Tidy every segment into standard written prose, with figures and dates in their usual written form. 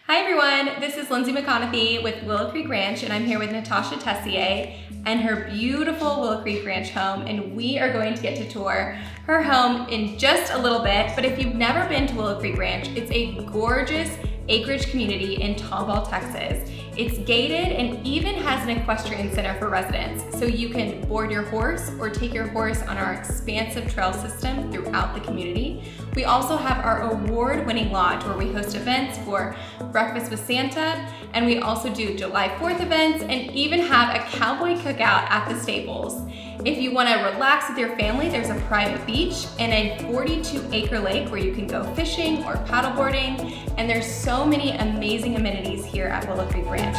Hi everyone, this is Lindsay McConaughey with Willow Creek Ranch, and I'm here with Natasha Tessier and her beautiful Willow Creek Ranch home, and we are going to get to tour her home in just a little bit. But if you've never been to Willow Creek Ranch, it's a gorgeous acreage community in Tomball, Texas. It's gated and even has an equestrian center for residents, so you can board your horse or take your horse on our expansive trail system throughout the community. We also have our award-winning lodge where we host events for Breakfast with Santa, and we also do July 4th events and even have a cowboy cookout at the stables. If you want to relax with your family, there's a private beach and a 42-acre lake where you can go fishing or paddleboarding, and there's so many amazing amenities here at Willow Creek Ranch.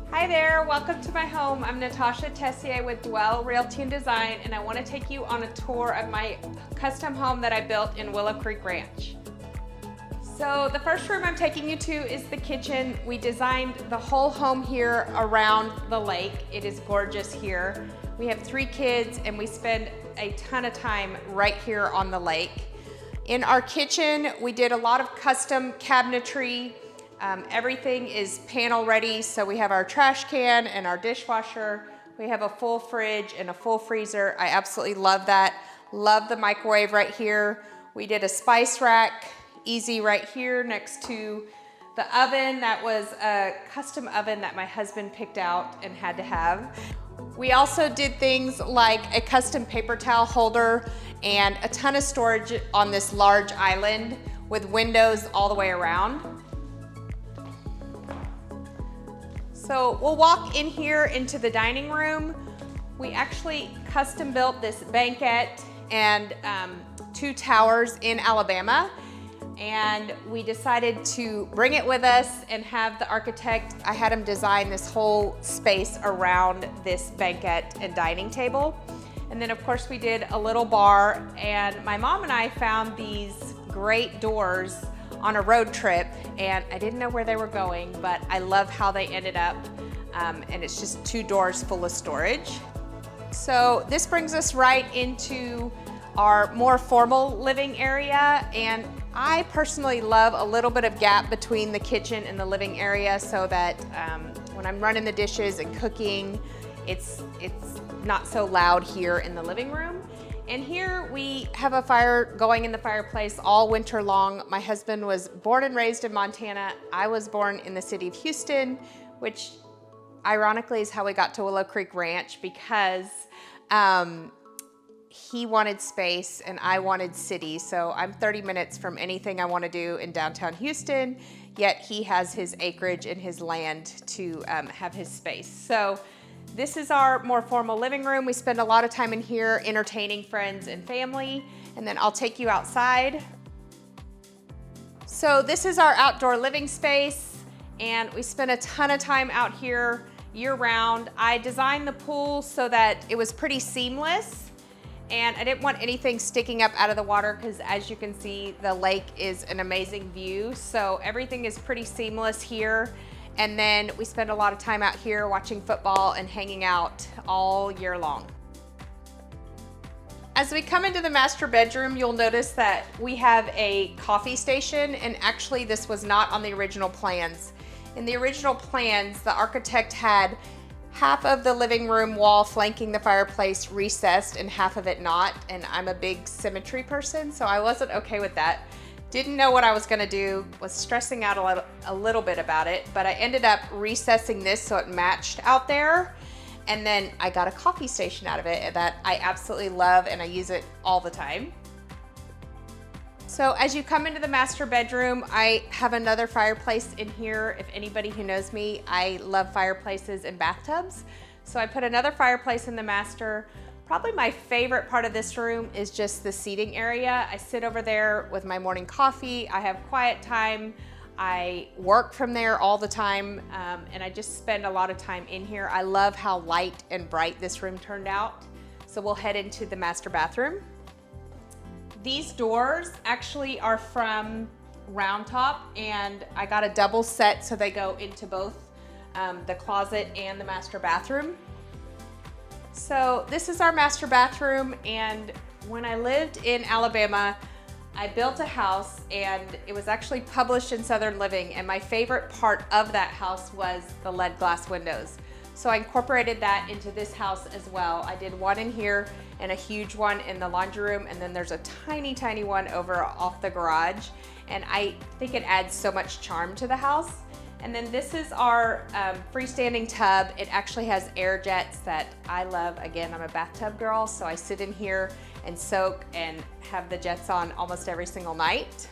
Hi there, welcome to my home. I'm Natasha Tessier with Dwell Realty and Design, and I want to take you on a tour of my custom home that I built in Willow Creek Ranch. So the first room I'm taking you to is the kitchen. We designed the whole home here around the lake. It is gorgeous here. We have 3 kids and we spend a ton of time right here on the lake. In our kitchen, we did a lot of custom cabinetry. Everything is panel ready, so we have our trash can and our dishwasher. We have a full fridge and a full freezer. I absolutely love that. Love the microwave right here. We did a spice rack, easy right here next to the oven. That was a custom oven that my husband picked out and had to have. We also did things like a custom paper towel holder and a ton of storage on this large island with windows all the way around. So we'll walk in here into the dining room. We actually custom built this banquette and 2 towers in Alabama. And we decided to bring it with us and have the architect, I had him design this whole space around this banquette and dining table. And then of course we did a little bar, and my mom and I found these great doors on a road trip, and I didn't know where they were going, but I love how they ended up. And it's just 2 doors full of storage. So this brings us right into our more formal living area, and I personally love a little bit of gap between the kitchen and the living area so that when I'm running the dishes and cooking, it's not so loud here in the living room. And here we have a fire going in the fireplace all winter long. My husband was born and raised in Montana. I was born in the city of Houston, which ironically is how we got to Willow Creek Ranch, because he wanted space and I wanted city. So I'm 30 minutes from anything I want to do in downtown Houston, yet he has his acreage and his land to have his space. So this is our more formal living room. We spend a lot of time in here entertaining friends and family, and then I'll take you outside. So this is our outdoor living space, and we spend a ton of time out here year round. I designed the pool so that it was pretty seamless, and I didn't want anything sticking up out of the water because, as you can see, the lake is an amazing view. So everything is pretty seamless here. And then we spend a lot of time out here watching football and hanging out all year long. As we come into the master bedroom, you'll notice that we have a coffee station, and actually this was not on the original plans. In the original plans, the architect had half of the living room wall flanking the fireplace recessed and half of it not, and I'm a big symmetry person, so I wasn't okay with that. Didn't know what I was gonna do, was stressing out a little bit about it, but I ended up recessing this so it matched out there, and then I got a coffee station out of it that I absolutely love, and I use it all the time. So as you come into the master bedroom, I have another fireplace in here. If anybody who knows me, I love fireplaces and bathtubs. So I put another fireplace in the master. Probably my favorite part of this room is just the seating area. I sit over there with my morning coffee. I have quiet time. I work from there all the time, and I just spend a lot of time in here. I love how light and bright this room turned out. So we'll head into the master bathroom. These doors actually are from Round Top, and I got a double set so they go into both the closet and the master bathroom. So this is our master bathroom, and when I lived in Alabama, I built a house and it was actually published in Southern Living, and my favorite part of that house was the lead glass windows. So I incorporated that into this house as well. I did one in here and a huge one in the laundry room, and then there's a tiny, tiny one over off the garage, and I think it adds so much charm to the house. And then this is our freestanding tub. It actually has air jets that I love. Again, I'm a bathtub girl, so I sit in here and soak and have the jets on almost every single night.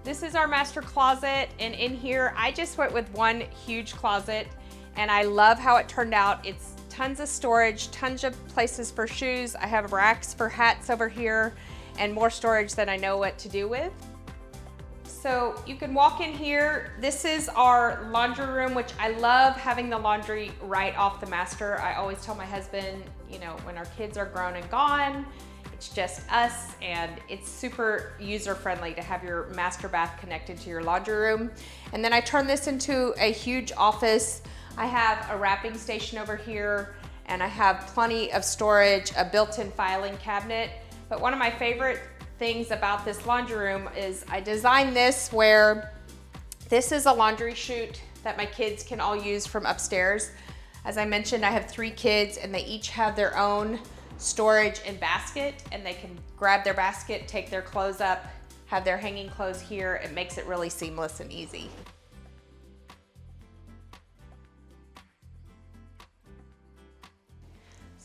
This is our master closet, and in here, I just went with one huge closet, and I love how it turned out. It's tons of storage, tons of places for shoes. I have racks for hats over here, and more storage than I know what to do with. So you can walk in here. This is our laundry room, which I love having the laundry right off the master. I always tell my husband, you know, when our kids are grown and gone, it's just us, and it's super user-friendly to have your master bath connected to your laundry room. And then I turn this into a huge office. I have a wrapping station over here, and I have plenty of storage, a built-in filing cabinet. But one of my favorite things about this laundry room is I designed this where this is a laundry chute that my kids can all use from upstairs. As I mentioned, I have 3 kids, and they each have their own storage and basket, and they can grab their basket, take their clothes up, have their hanging clothes here. It makes it really seamless and easy.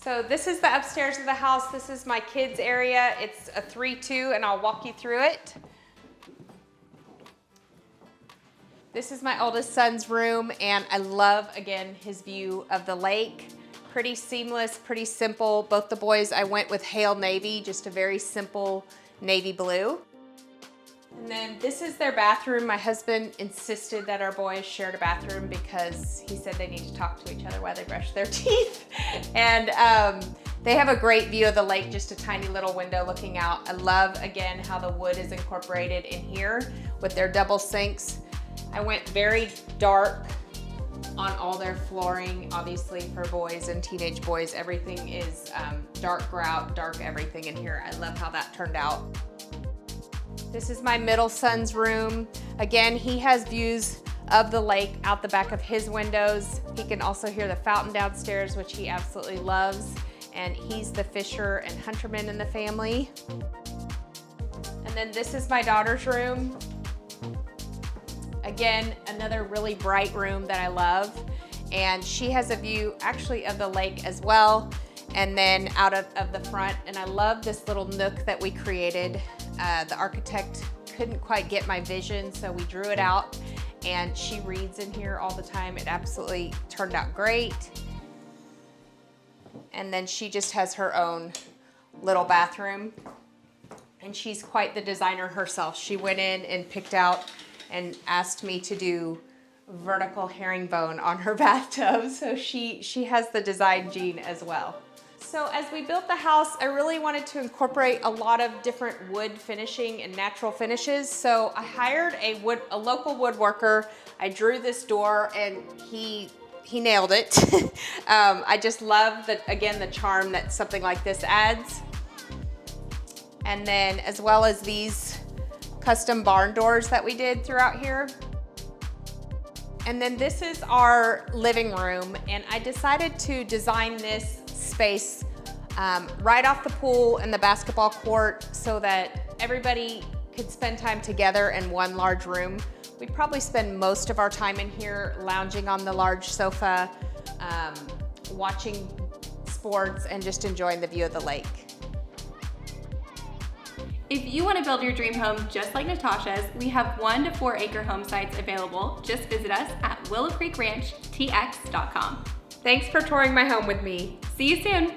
So this is the upstairs of the house. This is my kids' area. It's a 3-2, and I'll walk you through it. This is my oldest son's room, and I love, again, his view of the lake. Pretty seamless, pretty simple. Both the boys, I went with Hail Navy, just a very simple navy blue. And then this is their bathroom. My husband insisted that our boys shared a bathroom because he said they need to talk to each other while they brush their teeth. And they have a great view of the lake, just a tiny little window looking out. I love, again, how the wood is incorporated in here with their double sinks. I went very dark on all their flooring. Obviously for boys and teenage boys, everything is dark grout, dark everything in here. I love how that turned out. This is my middle son's room. Again, he has views of the lake out the back of his windows. He can also hear the fountain downstairs, which he absolutely loves. And he's the fisher and hunterman in the family. And then this is my daughter's room. Again, another really bright room that I love. And she has a view actually of the lake as well, and then out of the front. And I love this little nook that we created. The architect couldn't quite get my vision, so we drew it out, and she reads in here all the time. It absolutely turned out great. And then she just has her own little bathroom, and she's quite the designer herself. She went in and picked out and asked me to do vertical herringbone on her bathtub, so she has the design gene as well. So as we built the house, I really wanted to incorporate a lot of different wood finishing and natural finishes. So I hired a local woodworker. I drew this door, and he nailed it. I just love again, the charm that something like this adds. And then as well as these custom barn doors that we did throughout here. And then this is our living room, and I decided to design this space right off the pool and the basketball court so that everybody could spend time together in one large room. We probably spend most of our time in here lounging on the large sofa, watching sports, and just enjoying the view of the lake. If you want to build your dream home just like Natasha's, we have 1 to 4 acre home sites available. Just visit us at willowcreekranchtx.com. Thanks for touring my home with me. See you soon.